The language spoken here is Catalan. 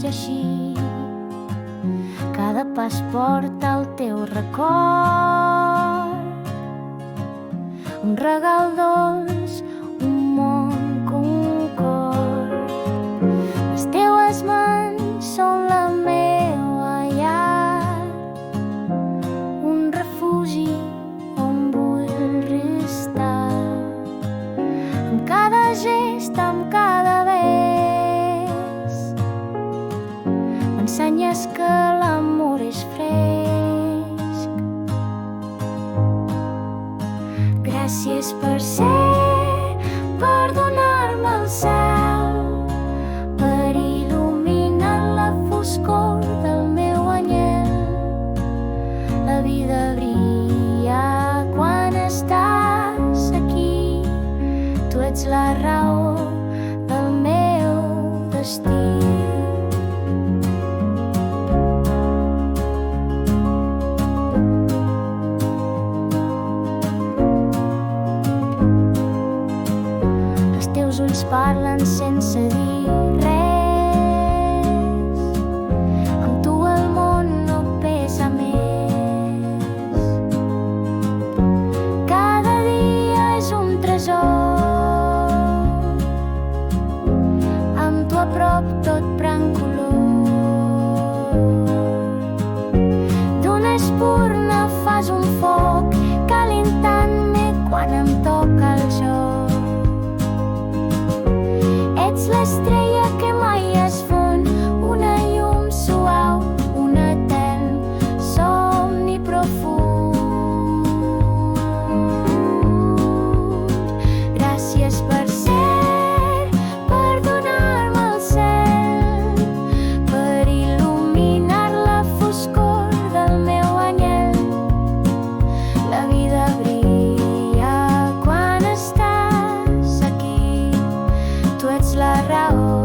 viatge així. Cada pas porta el teu record, un regal dolç, un món com un cor. Les teues mans són la meua llar, un refugi on vull restar. Amb cada gest, amb cada bes, m'ensenyes que l'amor és fresc. Gràcies per ser, per donar-me el cel, per il·luminar la foscor del meu anyel. La vida brilla quan estàs aquí, tu ets la raó del meu destí. Els ulls parlen sense dir res, amb tu el món no pesa més. Cada dia és un tresor, amb tu a prop tot pren color. D'una espurna fas un foc, calentant-me quan em toca el joc. Ets l'estrella que mai es fon, una llum suau, un etern somni profund. Gràcies per ser, per donar-me el cel, per il·luminar la foscor del meu anyel. La vida brilla quan estàs aquí, tu ets la raó